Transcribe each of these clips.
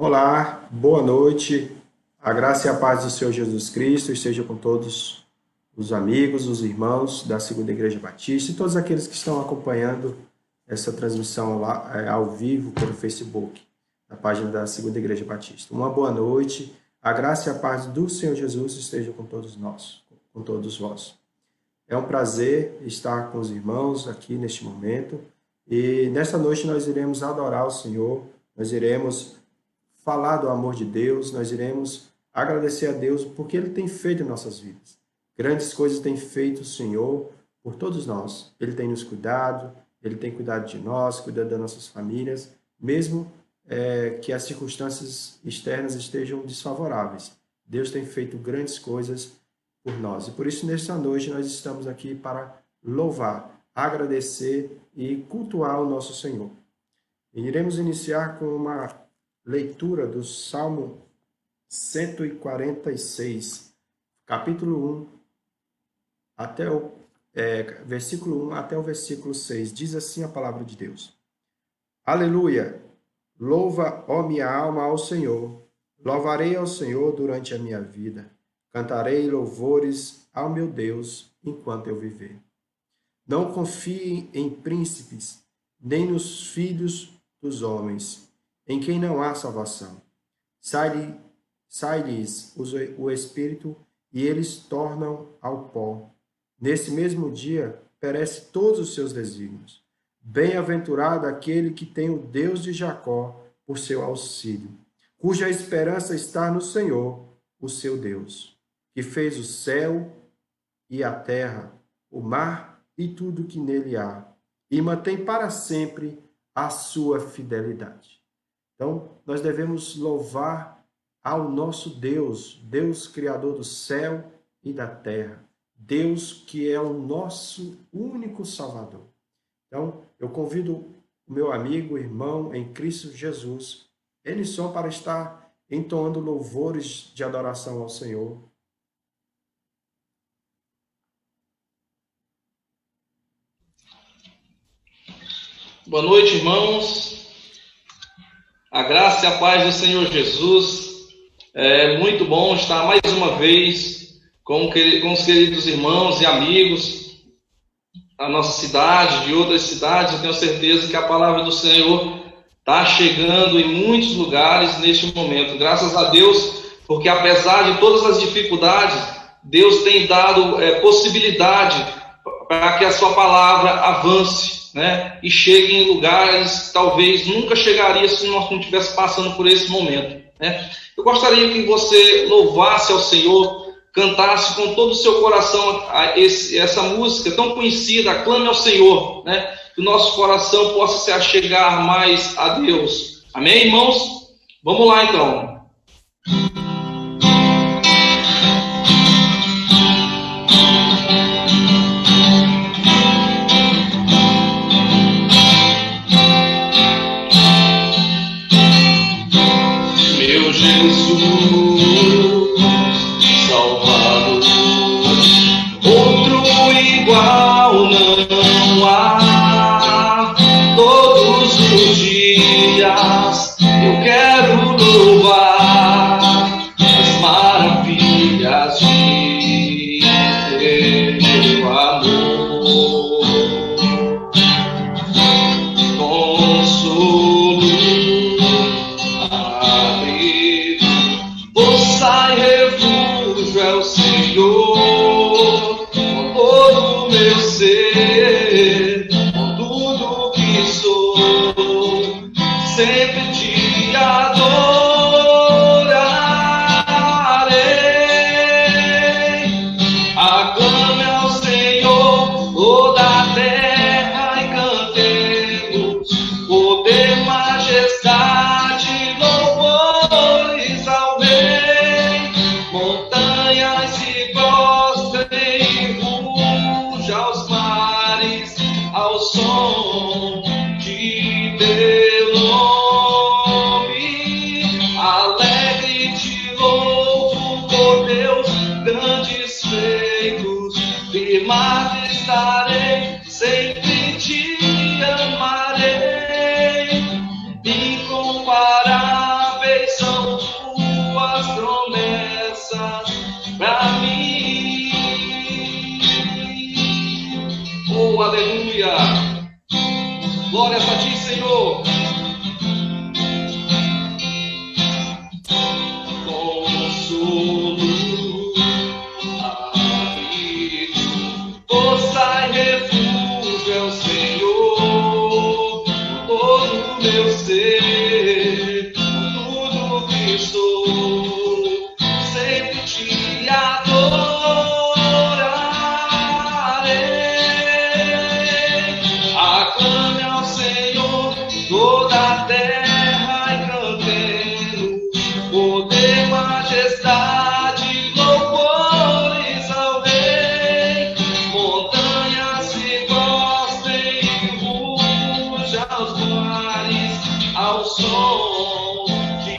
Olá, boa noite. A graça e a paz do Senhor Jesus Cristo esteja com todos os amigos, os irmãos da Segunda Igreja Batista e todos aqueles que estão acompanhando essa transmissão lá, ao vivo pelo Facebook, na página da Segunda Igreja Batista. Uma boa noite. A graça e a paz do Senhor Jesus esteja com todos nós, com todos vós. É um prazer estar com os irmãos aqui neste momento e nesta noite nós iremos adorar o Senhor, nós iremos falar do amor de Deus, nós iremos agradecer a Deus porque Ele tem feito em nossas vidas. Grandes coisas tem feito o Senhor por todos nós. Ele tem nos cuidado, Ele tem cuidado de nós, cuidado das nossas famílias, mesmo que as circunstâncias externas estejam desfavoráveis. Deus tem feito grandes coisas por nós. E por isso, nesta noite, nós estamos aqui para louvar, agradecer e cultuar o nosso Senhor. E iremos iniciar com uma leitura do Salmo 146, capítulo 1, até o versículo 1 até o versículo 6. Diz assim a palavra de Deus. Aleluia! Louva, ó minha alma, ao Senhor. Louvarei ao Senhor durante a minha vida. Cantarei louvores ao meu Deus enquanto eu viver. Não confiem em príncipes, nem nos filhos dos homens, em quem não há salvação. Sai-lhes o espírito e eles tornam ao pó. Nesse mesmo dia perece todos os seus desígnios. Bem-aventurado aquele que tem o Deus de Jacó por seu auxílio, cuja esperança está no Senhor, o seu Deus, que fez o céu e a terra, o mar e tudo que nele há, e mantém para sempre a sua fidelidade. Então, nós devemos louvar ao nosso Deus, Deus Criador do céu e da terra, Deus que é o nosso único Salvador. Então, eu convido o meu amigo, irmão em Cristo Jesus, Elisson, para estar entoando louvores de adoração ao Senhor. Boa noite, irmãos. A graça e a paz do Senhor Jesus. É muito bom estar mais uma vez com os queridos irmãos e amigos da nossa cidade, de outras cidades. Eu tenho certeza que a palavra do Senhor está chegando em muitos lugares neste momento. Graças a Deus, porque apesar de todas as dificuldades, Deus tem dado possibilidade para que a sua palavra avance, né? E chegue em lugares que talvez nunca chegaria se nós não estivéssemos passando por esse momento, né? Eu gostaria que você louvasse ao Senhor, cantasse com todo o seu coração essa música tão conhecida, Aclame ao Senhor, né? Que o nosso coração possa se achegar mais a Deus. Amém, irmãos? Vamos lá, então. Meu Jesus, igual não há. Todos os dias eu quero louvar as maravilhas de teu amor. Consolo, abrigo, força e refúgio é o Senhor. Todo meu ser, com tudo que sou, sempre te adorarei. Aclame ao Senhor toda a terra e cantemos poder, majestade, louvores ao Rei. Montanhas e glórias Oh, aleluia. Glórias a ti, Senhor. Consolo, amigo, força e refúgio é o Senhor. Todo o meu ser, tudo que sou, sempre te adorarei. Aclame ao Senhor toda a terra e cantemos poder, majestade, louvores ao Rei. Montanhas se prostrem e ruja aos mares ao som de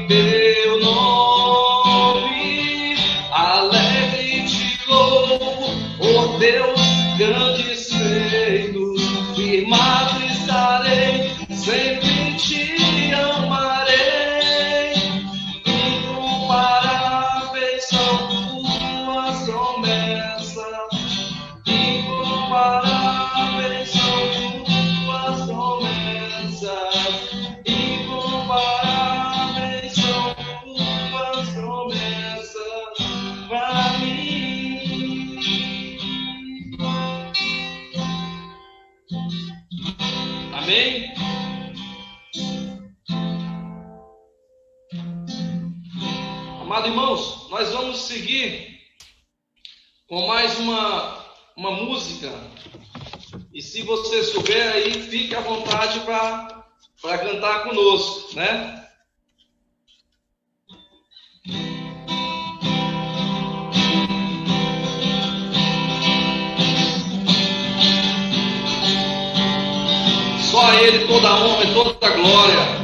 teu nome. Alegre te louvo, oh Deus, grandes feitos, firmado estarei, sempre te amarei. Incomparáveis são tuas promessas, incomparáveis são tuas promessas, incomparáveis são tuas promessas para mim. Amém? Amados irmãos, nós vamos seguir com mais uma música. E se você souber aí, fique à vontade para cantar conosco, né? Só a Ele toda a honra e toda a glória.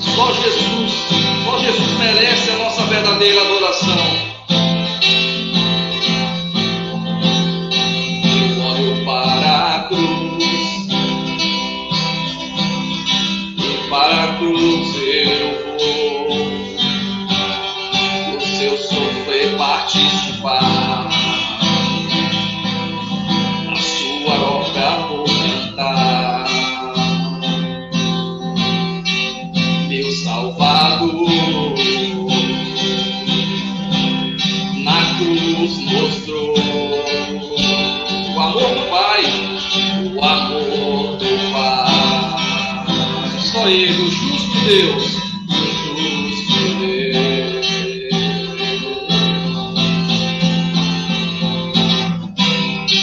Só Jesus merece a nossa verdadeira adoração. Eu olho para a cruz, e para a cruz eu vou. O seu sofrer participar, a sua obra vou cantar. Meu Salvador na cruz mostrou o amor do Pai, o amor do Pai. Só Ele, o justo Deus, o justo Deus.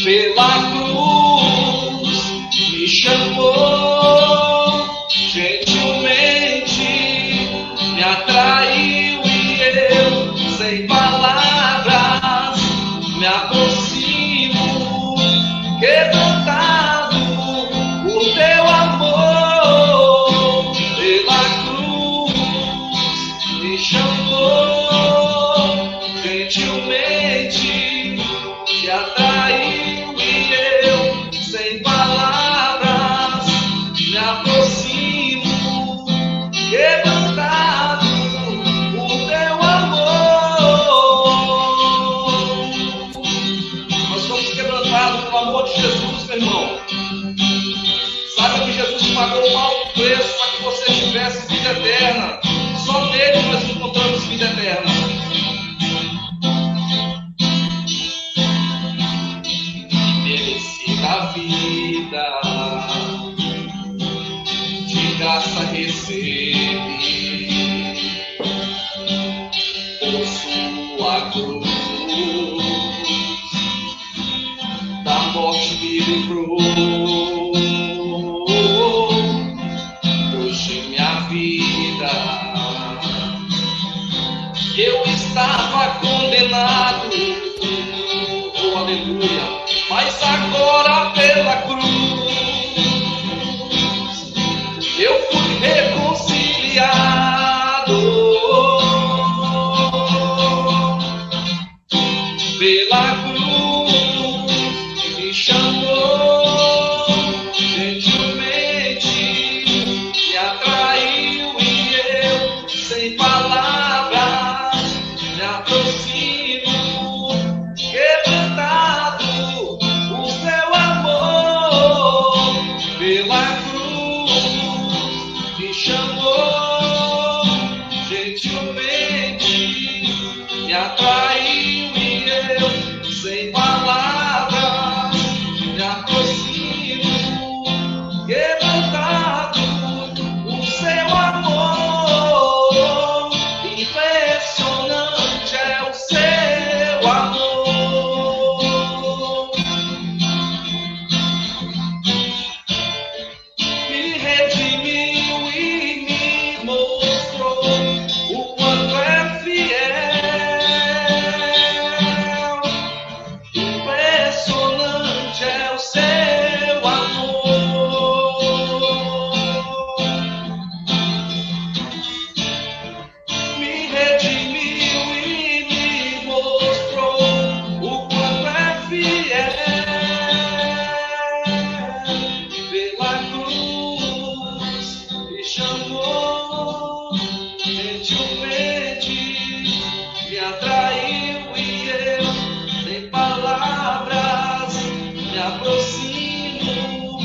Pela cruz me chamou, gentilmente me atraiu e eu, sem palavras, me aproximo, quebrantado por teu amor. Pela cruz me chamou, gentilmente me atraiu e eu, sem palavras, me aproximo, quebrantado por teu amor. Nós somos quebrantados pelo amor de Jesus, meu irmão. Saiba que Jesus pagou um alto preço para que você tivesse vida eterna. Só nele nós encontramos vida eterna. Merecida a vida, de graça recebi, por sua cruz, da morte me livrou. Hoje minha vida, eu estava condenado, oh aleluia, mas agora pela cruz eu fui reconciliado. Pela cruz me chamou, gentilmente me atraiu e eu, sem palavras, me aproximo, quebrantado por seu amor. gentilmente me atraiu e eu, sem palavras, me aproximo, quebrantado, o seu amor, impressionante é o seu amor. Me redimiu e me mostrou o quanto é fiel. Impressionante é o seu amor. Me redimiu e me mostrou o quanto é fiel. Pela cruz me chamou gentilmente, me atraiu e eu, sem palavras, me aproximo,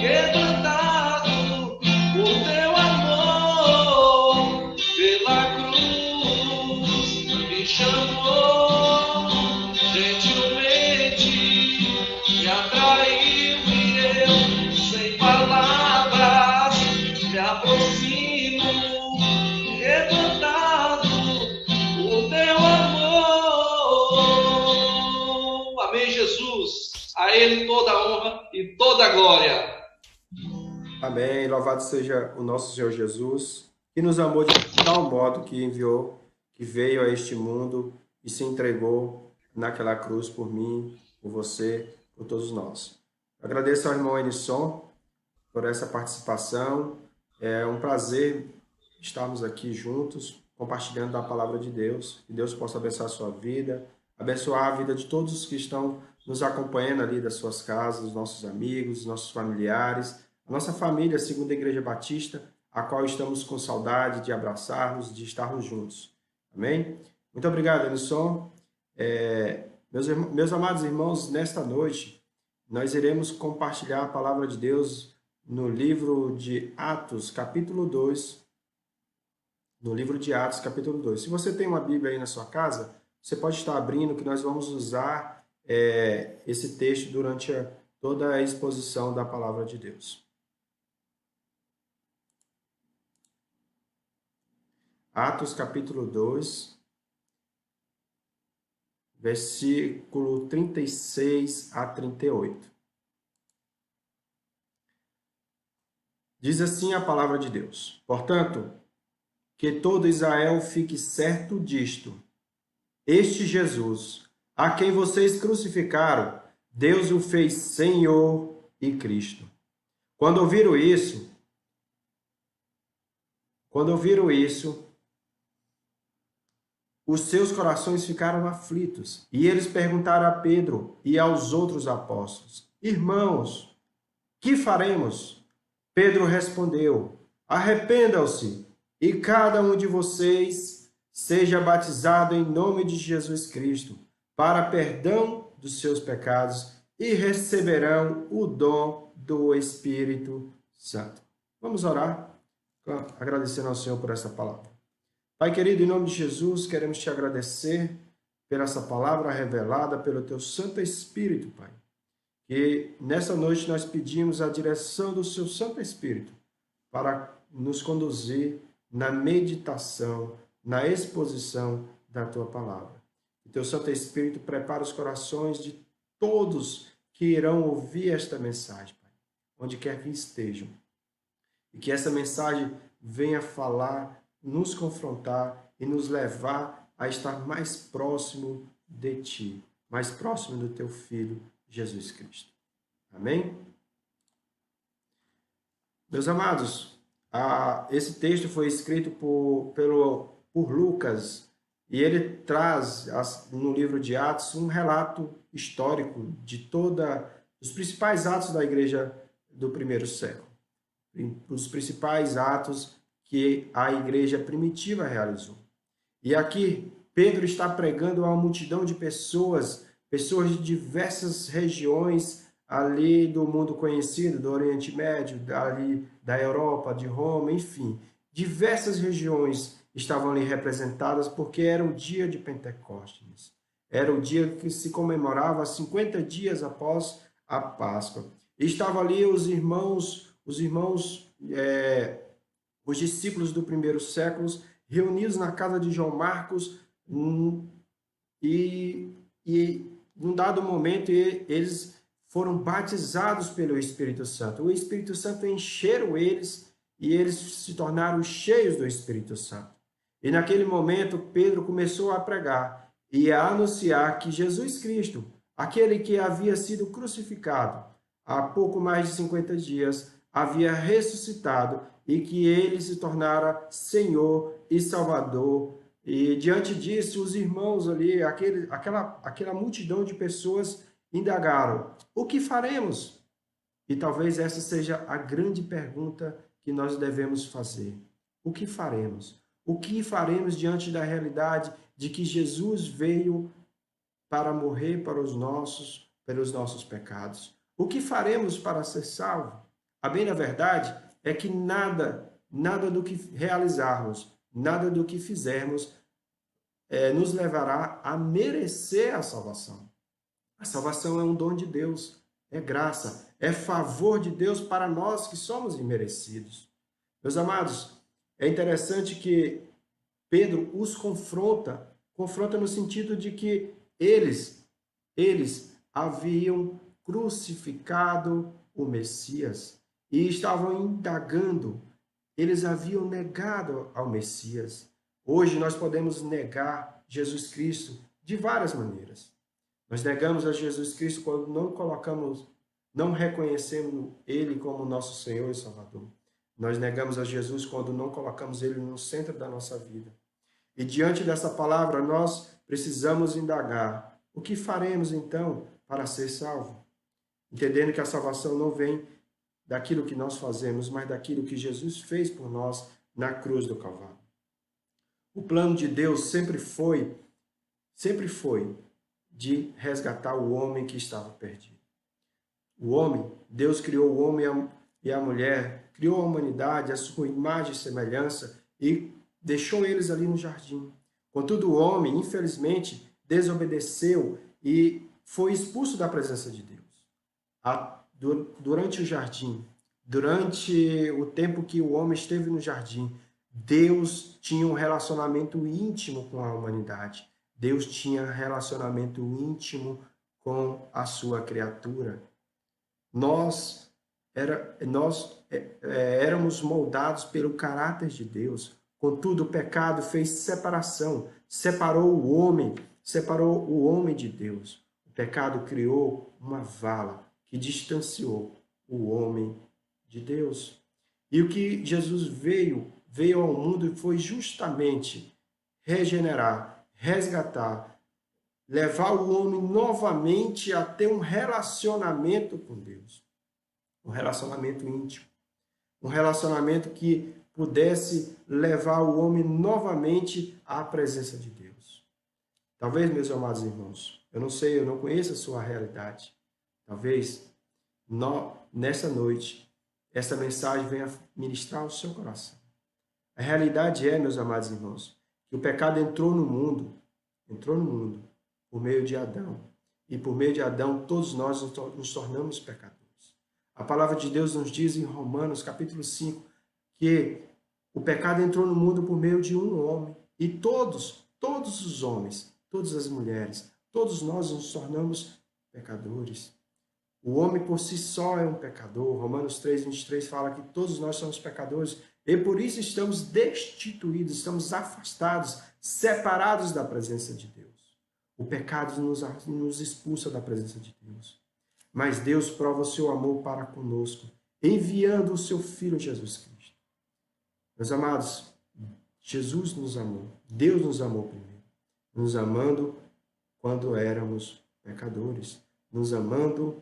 quebrantado por teu amor. Pela cruz me chamou gentilmente, me atraiu e eu, sem palavras, me aproximo, quebrantado por teu amor. Amém, Jesus. A Ele toda a honra e toda a glória. Amém. Louvado seja o nosso Senhor Jesus, que nos amou de tal modo que enviou, que veio a este mundo e se entregou naquela cruz por mim, por você, por todos nós. Agradeço ao irmão Enisson por essa participação. É um prazer estarmos aqui juntos, compartilhando da palavra de Deus. Que Deus possa abençoar a sua vida, abençoar a vida de todos os que estão nos acompanhando ali das suas casas, os nossos amigos, os nossos familiares, a nossa família, a Segunda Igreja Batista, a qual estamos com saudade de abraçarmos, de estarmos juntos. Amém? Muito obrigado, Elisson. Meus amados irmãos, nesta noite, nós iremos compartilhar a palavra de Deus no livro de Atos, capítulo 2. No livro de Atos, capítulo 2. Se você tem uma Bíblia aí na sua casa, você pode estar abrindo, que nós vamos usar esse texto durante toda a exposição da palavra de Deus. Atos, capítulo 2, versículo 36 a 38. Diz assim a palavra de Deus: Portanto, que todo Israel fique certo disto: este Jesus, a quem vocês crucificaram, Deus o fez Senhor e Cristo. Quando ouviram isso, os seus corações ficaram aflitos, e eles perguntaram a Pedro e aos outros apóstolos: Irmãos, que faremos? Pedro respondeu: Arrependam-se, e cada um de vocês seja batizado em nome de Jesus Cristo, para perdão dos seus pecados, e receberão o dom do Espírito Santo. Vamos orar, agradecendo ao Senhor por essa palavra. Pai querido, em nome de Jesus, queremos te agradecer por essa palavra revelada pelo teu Santo Espírito, Pai. E nessa noite nós pedimos a direção do seu Santo Espírito para nos conduzir na meditação, na exposição da tua palavra. Que teu Santo Espírito prepare os corações de todos que irão ouvir esta mensagem, Pai, onde quer que estejam. E que essa mensagem venha falar, nos confrontar e nos levar a estar mais próximo de ti, mais próximo do teu Filho, Jesus Cristo. Amém? Meus amados, esse texto foi escrito por Lucas, e ele traz no livro de Atos um relato histórico de os principais atos da igreja do primeiro século, os principais atos que a igreja primitiva realizou. E aqui Pedro está pregando a uma multidão de pessoas de diversas regiões ali do mundo conhecido, do Oriente Médio, ali da Europa, de Roma, enfim, diversas regiões estavam ali representadas porque era o dia de Pentecostes. Era o dia que se comemorava 50 dias após a Páscoa. E estavam ali os discípulos do primeiro século, reunidos na casa de João Marcos, e num dado momento eles foram batizados pelo Espírito Santo. O Espírito Santo encheram eles e eles se tornaram cheios do Espírito Santo. E naquele momento Pedro começou a pregar e a anunciar que Jesus Cristo, aquele que havia sido crucificado há pouco mais de 50 dias, havia ressuscitado e que ele se tornara Senhor e Salvador. E diante disso, os irmãos ali, aquela multidão de pessoas indagaram: o que faremos? E talvez essa seja a grande pergunta que nós devemos fazer. O que faremos? O que faremos diante da realidade de que Jesus veio para morrer pelos nossos pecados? O que faremos para ser salvo? A bem da verdade é que nada do que realizarmos, nada do que fizermos nos levará a merecer a salvação. A salvação é um dom de Deus, é graça, é favor de Deus para nós que somos imerecidos. Meus amados, é interessante que Pedro os confronta no sentido de que eles haviam crucificado o Messias e estavam indagando, eles haviam negado ao Messias. Hoje nós podemos negar Jesus Cristo de várias maneiras. Nós negamos a Jesus Cristo quando não reconhecemos Ele como nosso Senhor e Salvador. Nós negamos a Jesus quando não colocamos Ele no centro da nossa vida. E diante dessa palavra, nós precisamos indagar: o que faremos então para ser salvo? Entendendo que a salvação não vem daquilo que nós fazemos, mas daquilo que Jesus fez por nós na cruz do Calvário. O plano de Deus sempre foi de resgatar o homem que estava perdido. O homem, Deus criou o homem e a mulher, criou a humanidade, a sua imagem e semelhança e deixou eles ali no jardim. Contudo, o homem, infelizmente, desobedeceu e foi expulso da presença de Deus. Durante o jardim, durante o tempo que o homem esteve no jardim, Deus tinha um relacionamento íntimo com a humanidade. Deus tinha relacionamento íntimo com a sua criatura. Nós éramos moldados pelo caráter de Deus. Contudo, o pecado fez separação, separou o homem de Deus. O pecado criou uma vala que distanciou o homem de Deus. E o que Jesus veio ao mundo foi justamente regenerar, resgatar, levar o homem novamente a ter um relacionamento com Deus. Um relacionamento íntimo. Um relacionamento que pudesse levar o homem novamente à presença de Deus. Talvez, meus amados irmãos, eu não sei, eu não conheço a sua realidade. Talvez, nessa noite, essa mensagem venha ministrar o seu coração. A realidade é, meus amados irmãos, que o pecado entrou no mundo por meio de Adão. E por meio de Adão, todos nós nos tornamos pecadores. A palavra de Deus nos diz em Romanos, capítulo 5, que o pecado entrou no mundo por meio de um homem. E todos os homens, todas as mulheres, todos nós nos tornamos pecadores. O homem por si só é um pecador. Romanos 3, 23 fala que todos nós somos pecadores e por isso estamos destituídos, estamos afastados, separados da presença de Deus. O pecado nos expulsa da presença de Deus. Mas Deus prova o seu amor para conosco, enviando o seu Filho Jesus Cristo. Meus amados, Jesus nos amou, Deus nos amou primeiro, nos amando quando éramos pecadores, nos amando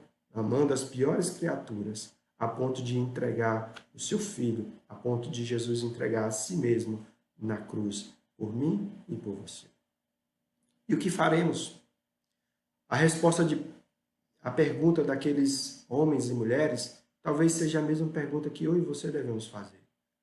as piores criaturas, a ponto de entregar o seu Filho, a ponto de Jesus entregar a si mesmo na cruz, por mim e por você. E o que faremos? A pergunta daqueles homens e mulheres talvez seja a mesma pergunta que eu e você devemos fazer.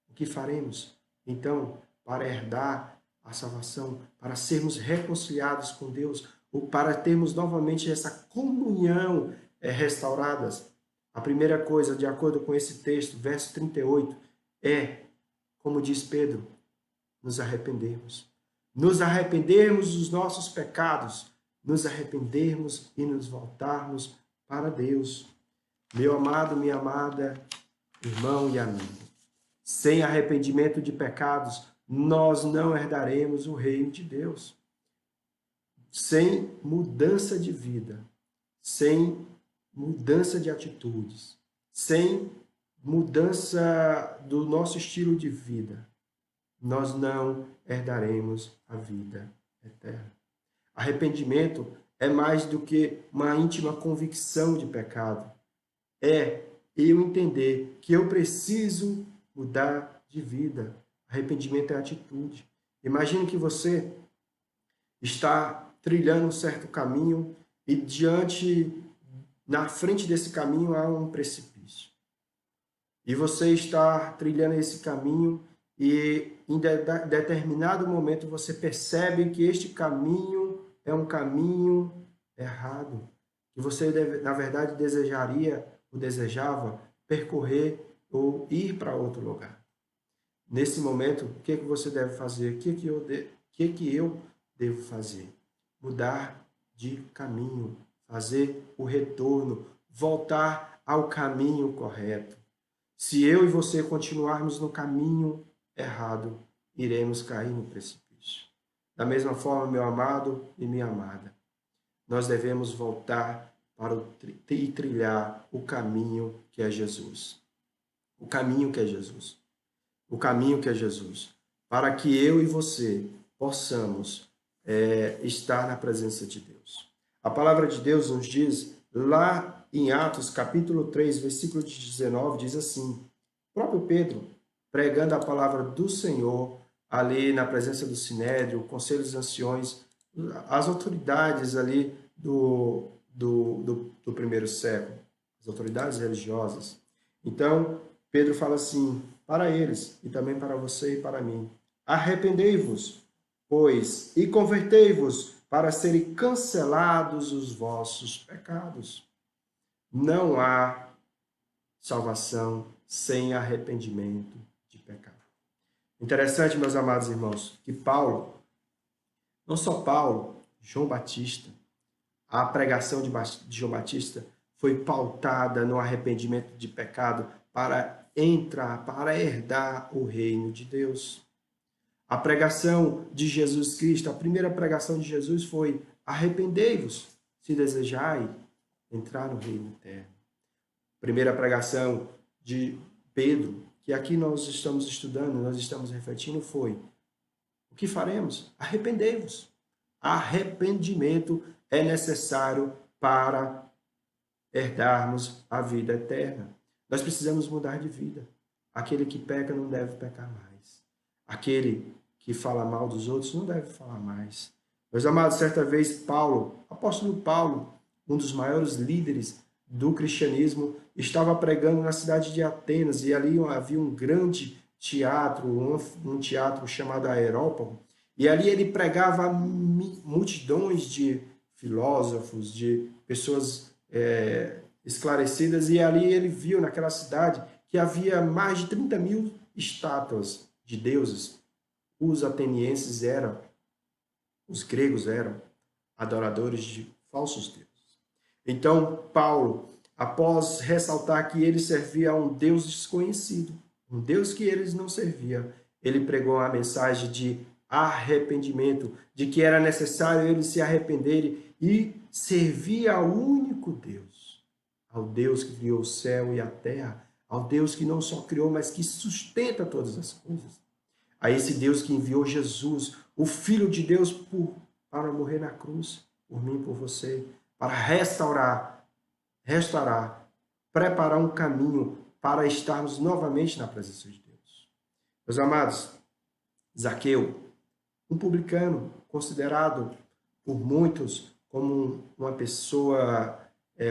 O que faremos? Então, para herdar a salvação, para sermos reconciliados com Deus, ou para termos novamente essa comunhão restauradas. A primeira coisa, de acordo com esse texto, verso 38, é, como diz Pedro, nos arrependermos. Nos arrependermos dos nossos pecados, nos arrependermos e nos voltarmos para Deus. Meu amado, minha amada, irmão e amigo, sem arrependimento de pecados, nós não herdaremos o reino de Deus. Sem mudança de vida, sem mudança de atitudes, sem mudança do nosso estilo de vida, nós não herdaremos a vida eterna. Arrependimento é mais do que uma íntima convicção de pecado. É eu entender que eu preciso mudar de vida. Arrependimento é atitude. Imagine que você está trilhando um certo caminho e na frente desse caminho há um precipício. E você está trilhando esse caminho e em determinado momento você percebe que este caminho é um caminho errado, que você na verdade desejava percorrer ou ir para outro lugar. Nesse momento, o que você deve fazer? O que eu devo fazer? Mudar de caminho, fazer o retorno, voltar ao caminho correto. Se eu e você continuarmos no caminho errado, iremos cair no precipício. Da mesma forma, meu amado e minha amada, nós devemos voltar e trilhar o caminho que é Jesus. O caminho que é Jesus. O caminho que é Jesus. Para que eu e você possamos estar na presença de Deus. A palavra de Deus nos diz, lá em Atos, capítulo 3, versículo 19, diz assim, o próprio Pedro, pregando a palavra do Senhor, ali na presença do Sinédrio, o Conselho dos Anciões, as autoridades ali do primeiro século, as autoridades religiosas. Então, Pedro fala assim, para eles, e também para você e para mim, arrependei-vos, pois, e convertei-vos para serem cancelados os vossos pecados. Não há salvação sem arrependimento de pecado. Interessante, meus amados irmãos, que Paulo, não só Paulo, João Batista, a pregação de João Batista foi pautada no arrependimento de pecado para entrar, para herdar o reino de Deus. A pregação de Jesus Cristo, a primeira pregação de Jesus foi arrependei-vos, se desejai entrar no reino eterno. Primeira pregação de Pedro, que aqui nós estamos estudando, nós estamos refletindo, foi o que faremos? Arrependei-vos. Arrependimento é necessário para herdarmos a vida eterna. Nós precisamos mudar de vida. Aquele que peca não deve pecar mais. Aquele que fala mal dos outros não deve falar mais. Meus amados, certa vez Paulo, apóstolo Paulo, um dos maiores líderes do cristianismo, estava pregando na cidade de Atenas e ali havia um grande teatro, um teatro chamado Aerópago, e ali ele pregava a multidões de filósofos, de pessoas esclarecidas, e ali ele viu naquela cidade que havia mais de 30 mil estátuas de deuses. Os atenienses os gregos eram adoradores de falsos deuses. Então, Paulo, após ressaltar que ele servia a um Deus desconhecido, um Deus que eles não serviam, ele pregou a mensagem de arrependimento, de que era necessário eles se arrependerem e servir ao único Deus, ao Deus que criou o céu e a terra, ao Deus que não só criou, mas que sustenta todas as coisas. A esse Deus que enviou Jesus, o Filho de Deus, para morrer na cruz, por mim e por você, para restaurar, preparar um caminho para estarmos novamente na presença de Deus. Meus amados, Zaqueu, um publicano considerado por muitos como uma pessoa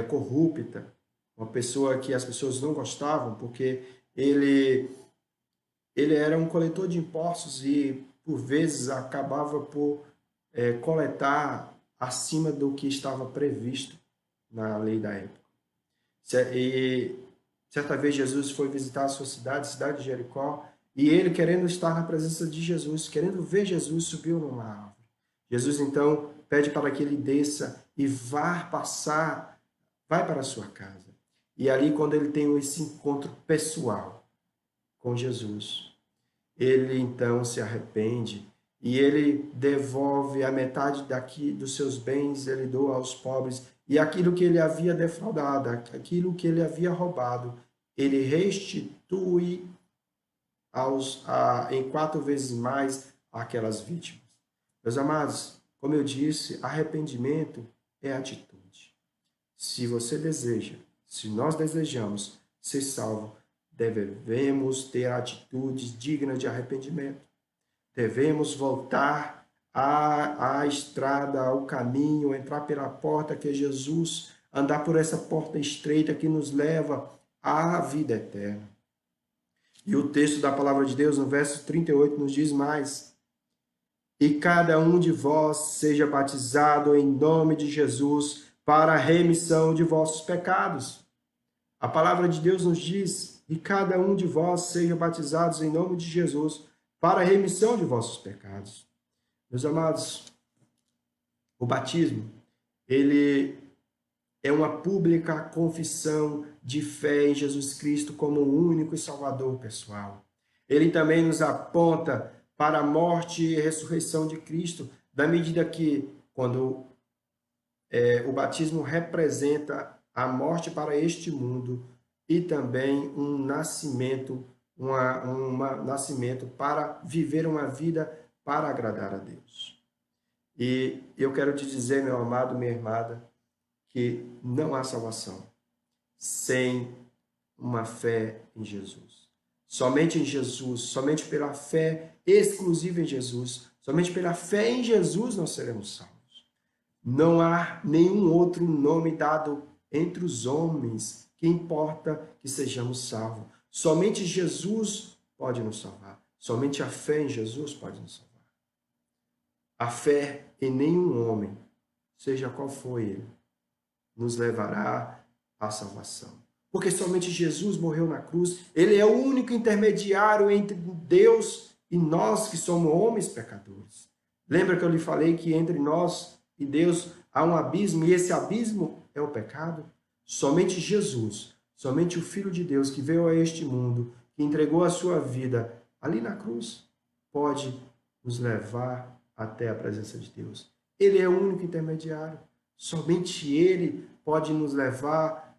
corrupta, uma pessoa que as pessoas não gostavam, porque ele ele era um coletor de impostos e, por vezes, acabava por coletar acima do que estava previsto na lei da época. E certa vez Jesus foi visitar a sua cidade, a cidade de Jericó, e ele, querendo estar na presença de Jesus, querendo ver Jesus, subiu numa árvore. Jesus então pede para que ele desça e vá passar, vai para a sua casa. E ali, quando ele tem esse encontro pessoal com Jesus, ele então se arrepende e ele devolve a metade daqui dos seus bens, ele doa aos pobres, e aquilo que ele havia defraudado, aquilo que ele havia roubado, ele restitui em 4 vezes mais aquelas vítimas. Meus amados, como eu disse, arrependimento é atitude. Se você deseja, se nós desejamos ser salvos, devemos ter atitudes dignas de arrependimento. Devemos voltar à estrada, ao caminho, entrar pela porta que é Jesus, andar por essa porta estreita que nos leva à vida eterna. E o texto da palavra de Deus, no verso 38, nos diz mais: e cada um de vós seja batizado em nome de Jesus para a remissão de vossos pecados. A palavra de Deus nos diz: e cada um de vós seja batizados em nome de Jesus para a remissão de vossos pecados. Meus amados, o batismo, ele é uma pública confissão de fé em Jesus Cristo como o único e salvador pessoal. Ele também nos aponta para a morte e ressurreição de Cristo, da medida que, quando o batismo representa a morte para este mundo e também um nascimento, nascimento para viver uma vida para agradar a Deus. E eu quero te dizer, meu amado, minha amada, que não há salvação sem uma fé em Jesus. Somente em Jesus, somente pela fé exclusiva em Jesus, somente pela fé em Jesus nós seremos salvos. Não há nenhum outro nome dado entre os homens que importa que sejamos salvos. Somente Jesus pode nos salvar. Somente a fé em Jesus pode nos salvar. A fé em nenhum homem, seja qual for ele, nos levará à salvação. Porque somente Jesus morreu na cruz. Ele é o único intermediário entre Deus e nós que somos homens pecadores. Lembra que eu lhe falei que entre nós e Deus há um abismo, e esse abismo é o pecado? Somente Jesus, somente o Filho de Deus que veio a este mundo, que entregou a sua vida ali na cruz, pode nos levar até a presença de Deus. Ele é o único intermediário. Somente Ele pode nos levar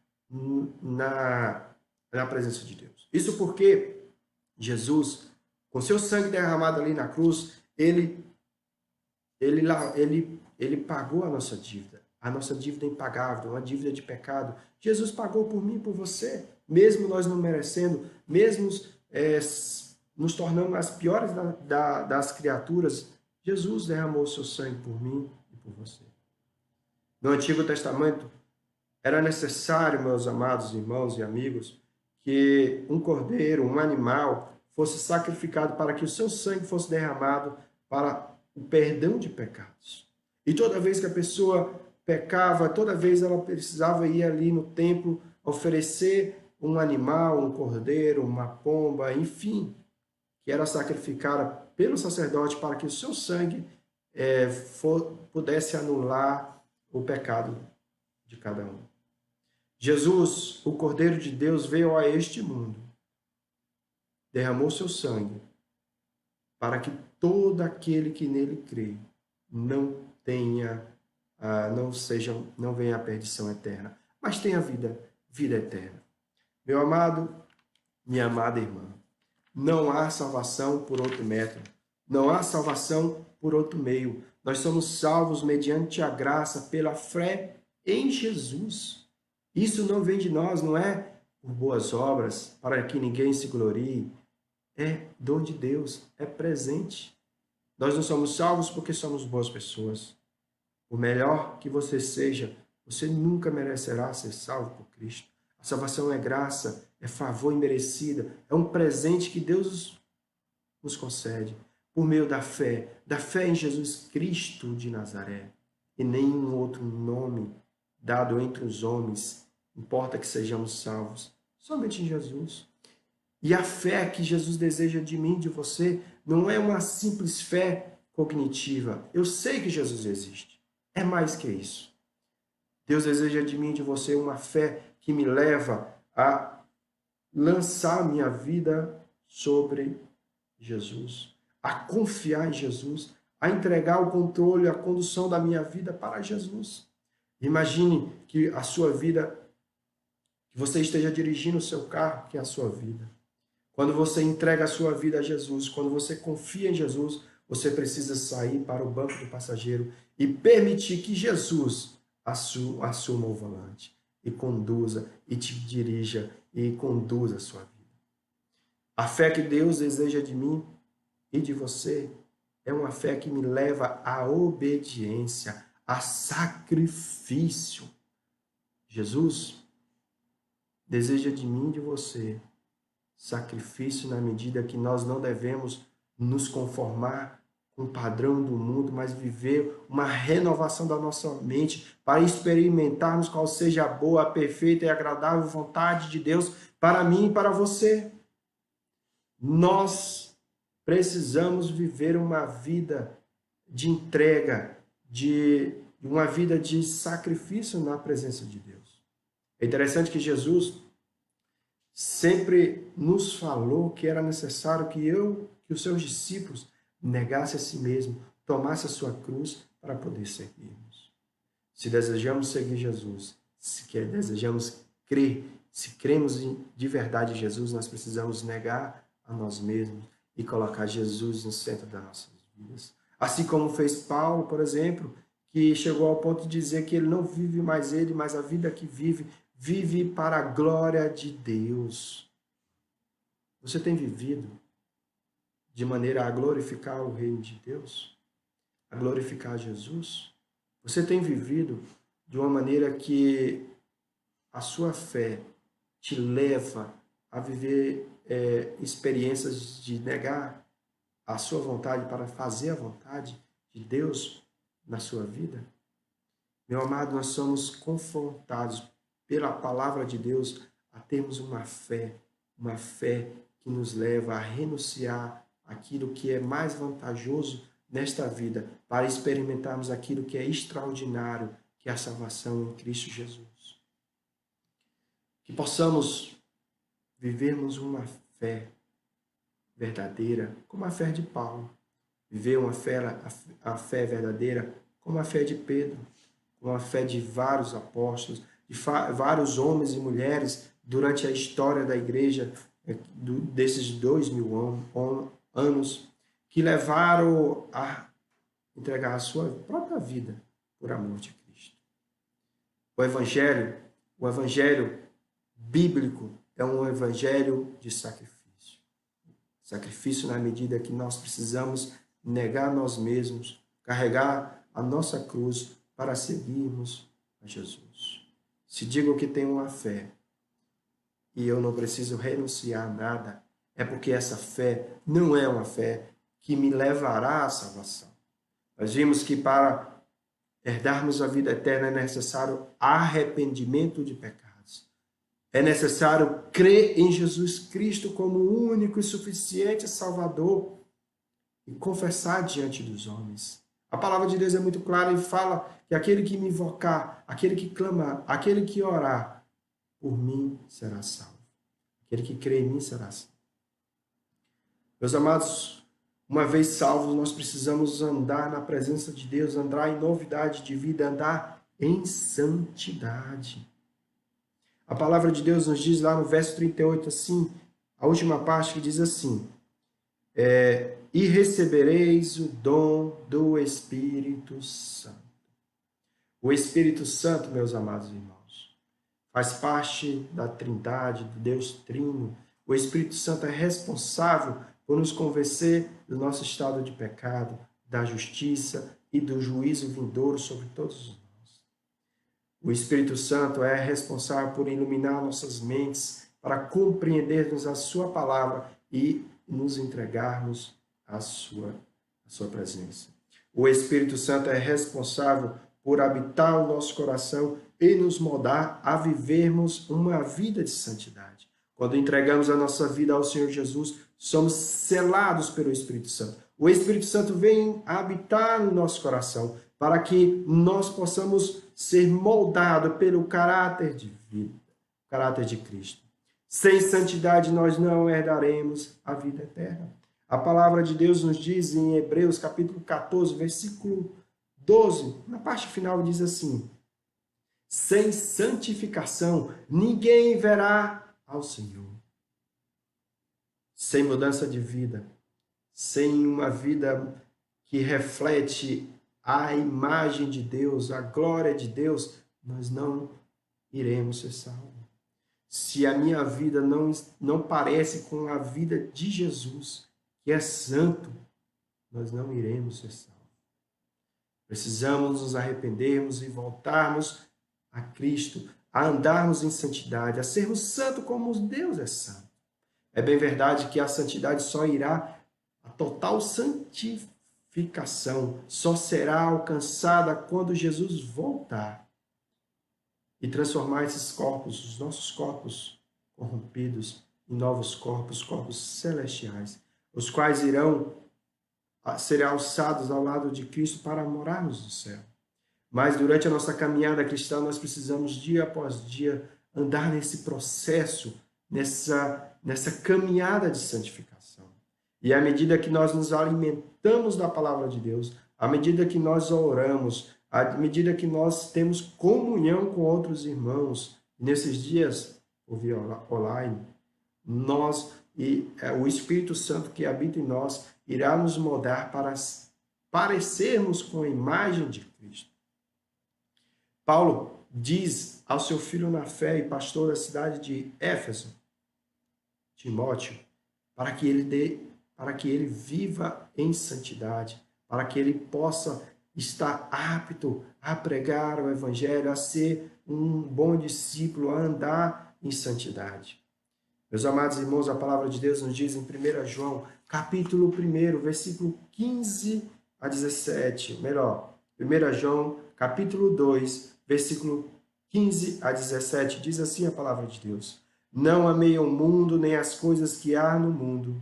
na presença de Deus. Isso porque Jesus, com seu sangue derramado ali na cruz, ele pagou a nossa dívida impagável, uma dívida de pecado. Jesus pagou por mim e por você, mesmo nós não merecendo, mesmo nos tornando as piores das criaturas. Jesus derramou seu sangue por mim e por você. No Antigo Testamento, era necessário, meus amados irmãos e amigos, que um cordeiro, um animal, fosse sacrificado para que o seu sangue fosse derramado para o perdão de pecados. E toda vez que a pessoa pecava, toda vez ela precisava ir ali no templo oferecer um animal, um cordeiro, uma pomba, enfim, que era sacrificada pelo sacerdote para que o seu sangue pudesse anular o pecado de cada um. Jesus, o Cordeiro de Deus, veio a este mundo, derramou seu sangue para que todo aquele que nele crê não venha à perdição eterna, mas tenha vida eterna. Meu amado, minha amada irmã, não há salvação por outro método, não há salvação por outro meio. Nós somos salvos mediante a graça, pela fé em Jesus. Isso não vem de nós, não é por boas obras, para que ninguém se glorie. É dom de Deus, é presente. Nós não somos salvos porque somos boas pessoas. Por melhor que você seja, você nunca merecerá ser salvo por Cristo. A salvação é graça, é favor imerecido, é um presente que Deus nos concede por meio da fé em Jesus Cristo de Nazaré, e nenhum outro nome dado entre os homens, importa que sejamos salvos, somente em Jesus. E a fé que Jesus deseja de mim, de você, não é uma simples fé cognitiva. Eu sei que Jesus existe. É mais que isso. Deus deseja de mim, de você, uma fé que me leva a lançar minha vida sobre Jesus, a confiar em Jesus, a entregar o controle, a condução da minha vida para Jesus. Imagine que a sua vida, que você esteja dirigindo o seu carro, que é a sua vida. Quando você entrega a sua vida a Jesus, quando você confia em Jesus, você precisa sair para o banco do passageiro e permitir que Jesus assuma o volante e conduza, e te dirija e conduza a sua vida. A fé que Deus deseja de mim e de você é uma fé que me leva à obediência, a sacrifício. Jesus deseja de mim e de você sacrifício na medida que nós não devemos nos conformar com o padrão do mundo, mas viver uma renovação da nossa mente para experimentarmos qual seja a boa, perfeita e agradável vontade de Deus para mim e para você. Nós precisamos viver uma vida de entrega, de uma vida de sacrifício na presença de Deus. É interessante que Jesus sempre nos falou que era necessário que os seus discípulos negassem a si mesmo, tomassem a sua cruz para poder seguirmos. Se desejamos seguir Jesus, se desejamos crer, se cremos de verdade em Jesus, nós precisamos negar a nós mesmos e colocar Jesus no centro das nossas vidas. Assim como fez Paulo, por exemplo, que chegou ao ponto de dizer que ele não vive mais ele, mas a vida que vive para a glória de Deus. Você tem vivido de maneira a glorificar o reino de Deus? A glorificar Jesus? Você tem vivido de uma maneira que a sua fé te leva a viver experiências de negar a sua vontade para fazer a vontade de Deus na sua vida? Meu amado, nós somos confrontados pela palavra de Deus a termos uma fé que nos leva a renunciar aquilo que é mais vantajoso nesta vida, para experimentarmos aquilo que é extraordinário, que é a salvação em Cristo Jesus. Que possamos vivermos uma fé verdadeira, como a fé de Paulo. Viver a fé verdadeira como a fé de Pedro, como a fé de vários apóstolos, de vários homens e mulheres durante a história da igreja desses 2000 anos, que levaram a entregar a sua própria vida por amor de Cristo. O evangelho bíblico é um evangelho de sacrifício. Sacrifício na medida que nós precisamos negar nós mesmos, carregar a nossa cruz para seguirmos a Jesus. Se digo que tenho uma fé e eu não preciso renunciar a nada, é porque essa fé não é uma fé que me levará à salvação. Nós vimos que para herdarmos a vida eterna é necessário arrependimento de pecados. É necessário crer em Jesus Cristo como o único e suficiente Salvador e confessar diante dos homens. A palavra de Deus é muito clara e fala que aquele que me invocar, aquele que clamar, aquele que orar, por mim será salvo. Aquele que crê em mim será salvo. Meus amados, uma vez salvos, nós precisamos andar na presença de Deus, andar em novidade de vida, andar em santidade. A palavra de Deus nos diz lá no verso 38, assim, a última parte que diz assim, e recebereis o dom do Espírito Santo. O Espírito Santo, meus amados irmãos, faz parte da Trindade, do Deus Trino. O Espírito Santo é responsável por nos convencer do nosso estado de pecado, da justiça e do juízo vindouro sobre todos nós. O Espírito Santo é responsável por iluminar nossas mentes para compreendermos a sua palavra e nos entregarmos a sua presença. O Espírito Santo é responsável por habitar o nosso coração e nos moldar a vivermos uma vida de santidade. Quando entregamos a nossa vida ao Senhor Jesus, somos selados pelo Espírito Santo. O Espírito Santo vem habitar no nosso coração para que nós possamos ser moldados pelo caráter de vida, o caráter de Cristo. Sem santidade nós não herdaremos a vida eterna. A palavra de Deus nos diz em Hebreus capítulo 14, versículo 12, na parte final diz assim: sem santificação ninguém verá ao Senhor. Sem mudança de vida, sem uma vida que reflete a imagem de Deus, a glória de Deus, nós não iremos ser salvos. Se a minha vida não parece com a vida de Jesus, que é santo, nós não iremos ser salvos. Precisamos nos arrependermos e voltarmos a Cristo, a andarmos em santidade, a sermos santos como Deus é santo. É bem verdade que a santidade só irá, a total santificação só será alcançada quando Jesus voltar e transformar esses corpos, os nossos corpos corrompidos, em novos corpos, corpos celestiais, os quais irão ser alçados ao lado de Cristo para morarmos no céu. Mas durante a nossa caminhada cristã, nós precisamos, dia após dia, andar nesse processo, nessa caminhada de santificação. E à medida que nós nos alimentamos da palavra de Deus, à medida que nós oramos, à medida que nós temos comunhão com outros irmãos, nesses dias, por via online, o Espírito Santo que habita em nós irá nos moldar para parecermos com a imagem de Cristo. Paulo diz ao seu filho na fé e pastor da cidade de Éfeso, Timóteo, para que ele viva em santidade, para que ele possa estar apto a pregar o evangelho, a ser um bom discípulo, a andar em santidade. Meus amados irmãos, a palavra de Deus nos diz em 1 João, capítulo 1, versículo 15 a 17. Melhor, 1 João, capítulo 2, versículo 15 a 17. Diz assim a palavra de Deus: não amei o mundo, nem as coisas que há no mundo.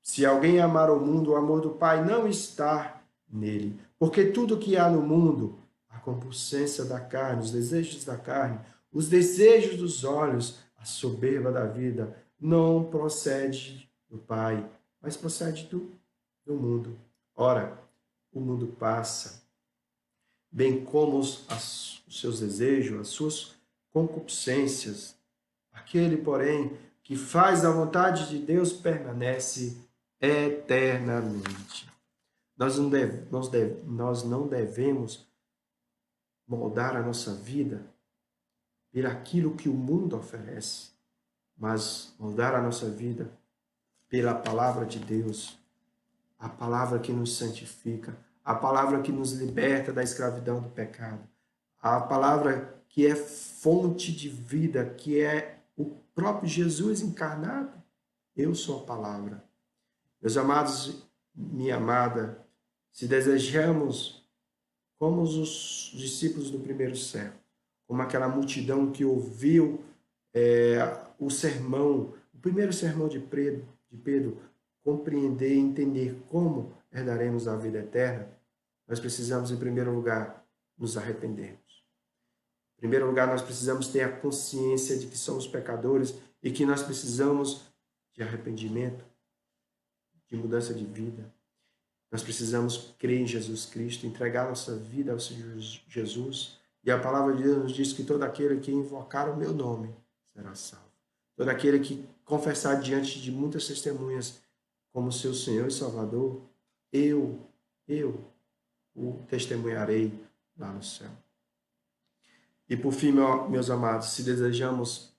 Se alguém amar o mundo, o amor do Pai não está nele. Porque tudo que há no mundo, a concupiscência da carne, os desejos da carne, os desejos dos olhos, a soberba da vida, não procede do Pai, mas procede do mundo. Ora, o mundo passa, bem como os seus desejos, as suas concupiscências. Aquele, porém, que faz a vontade de Deus permanece eternamente. Nós não devemos moldar a nossa vida por aquilo que o mundo oferece, mas moldar a nossa vida pela palavra de Deus, a palavra que nos santifica, a palavra que nos liberta da escravidão do pecado, a palavra que é fonte de vida, que é o próprio Jesus encarnado. Eu sou a palavra. Meus amados, minha amada, se desejamos, como os discípulos do primeiro século, como aquela multidão que ouviu o sermão, o primeiro sermão de Pedro, compreender e entender como herdaremos a vida eterna, nós precisamos, em primeiro lugar, nos arrependermos. Em primeiro lugar, nós precisamos ter a consciência de que somos pecadores e que nós precisamos de arrependimento, de mudança de vida. Nós precisamos crer em Jesus Cristo, entregar nossa vida ao Senhor Jesus. E a palavra de Deus nos diz que todo aquele que invocar o meu nome será salvo. Todo aquele que confessar diante de muitas testemunhas como seu Senhor e Salvador, eu o testemunharei lá no céu. E por fim, meus amados, se desejamos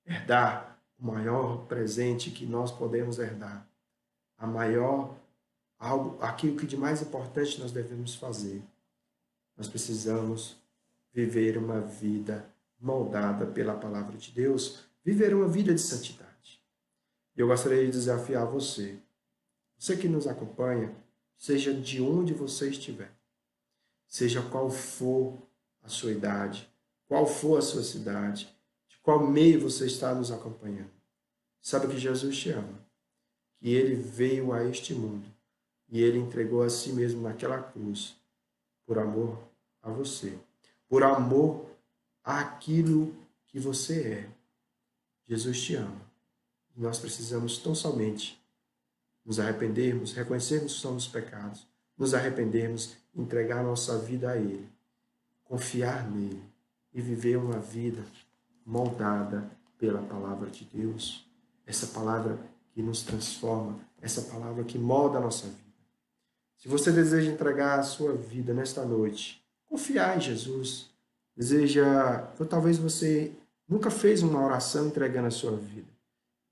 herdar o maior presente que nós podemos herdar, aquilo que de mais importante nós devemos fazer, nós precisamos viver uma vida moldada pela palavra de Deus, viver uma vida de santidade. Eu gostaria de desafiar você Você que nos acompanha, seja de onde você estiver, seja qual for a sua idade, qual for a sua cidade, de qual meio você está nos acompanhando. Sabe que Jesus te ama, que ele veio a este mundo e ele entregou a si mesmo naquela cruz por amor a você, por amor àquilo que você é. Jesus te ama. E nós precisamos tão somente nos arrependermos, reconhecermos que somos pecados, nos arrependermos, entregar nossa vida a Ele, confiar nele e viver uma vida moldada pela palavra de Deus. Essa palavra que nos transforma, essa palavra que molda a nossa vida. Se você deseja entregar a sua vida nesta noite, confiar em Jesus, ou talvez você nunca fez uma oração entregando a sua vida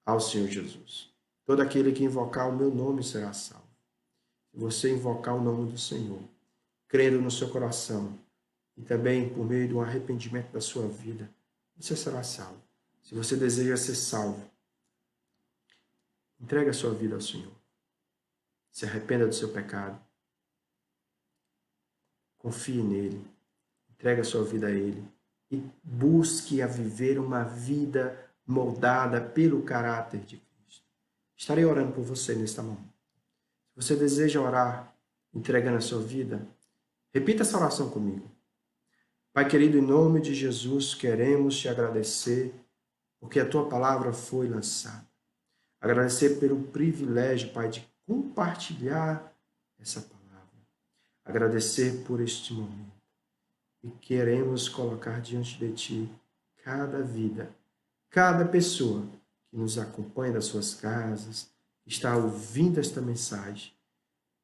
ao Senhor Jesus. Todo aquele que invocar o meu nome será salvo. Se você invocar o nome do Senhor, crendo no seu coração e também por meio de um arrependimento da sua vida, você será salvo. Se você deseja ser salvo, entregue a sua vida ao Senhor. Se arrependa do seu pecado. Confie nele. Entregue a sua vida a ele. E busque a viver uma vida moldada pelo caráter de Cristo. Estarei orando por você nesta momento. Se você deseja orar, entregando a sua vida, repita essa oração comigo. Pai querido, em nome de Jesus, queremos te agradecer porque a tua palavra foi lançada. Agradecer pelo privilégio, Pai, de compartilhar essa palavra. Agradecer por este momento. E queremos colocar diante de ti cada vida, cada pessoa que nos acompanha das suas casas, que está ouvindo esta mensagem,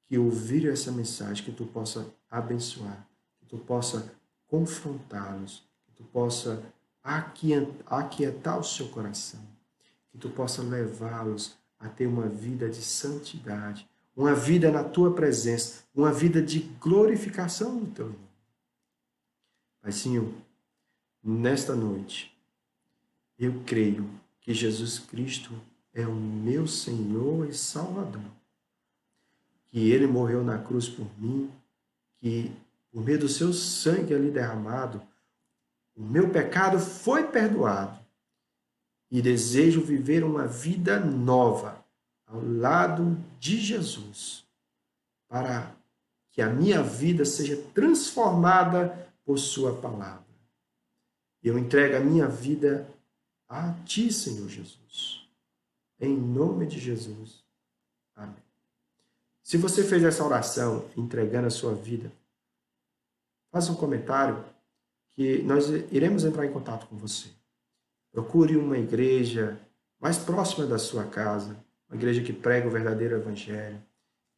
que ouvir essa mensagem, que tu possa abençoar, que tu possa confrontá-los, que tu possa aquietar o seu coração, que tu possa levá-los a ter uma vida de santidade, uma vida na tua presença, uma vida de glorificação do teu nome. Paizinho, nesta noite, eu creio que Jesus Cristo é o meu Senhor e Salvador, que Ele morreu na cruz por mim, que por meio do seu sangue ali derramado, o meu pecado foi perdoado e desejo viver uma vida nova ao lado de Jesus, para que a minha vida seja transformada por sua palavra. Eu entrego a minha vida a ti, Senhor Jesus. Em nome de Jesus. Amém. Se você fez essa oração entregando a sua vida, faça um comentário que nós iremos entrar em contato com você. Procure uma igreja mais próxima da sua casa, uma igreja que prega o verdadeiro evangelho,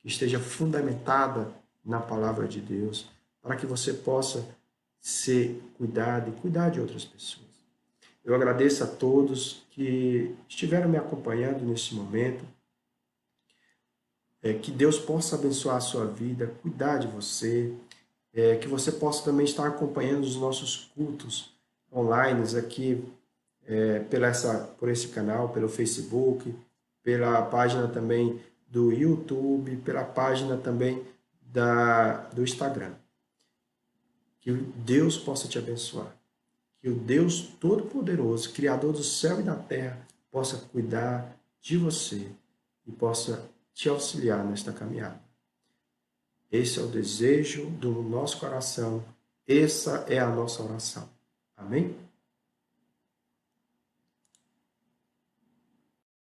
que esteja fundamentada na palavra de Deus, para que você possa ser cuidado e cuidar de outras pessoas. Eu agradeço a todos que estiveram me acompanhando nesse momento. Que Deus possa abençoar a sua vida, cuidar de você, que você possa também estar acompanhando os nossos cultos online aqui por esse canal, pelo Facebook, pela página também do YouTube, pela página também do Instagram. Que Deus possa te abençoar. Que o Deus Todo-Poderoso, Criador do céu e da terra, possa cuidar de você e possa te auxiliar nesta caminhada. Esse é o desejo do nosso coração. Essa é a nossa oração. Amém?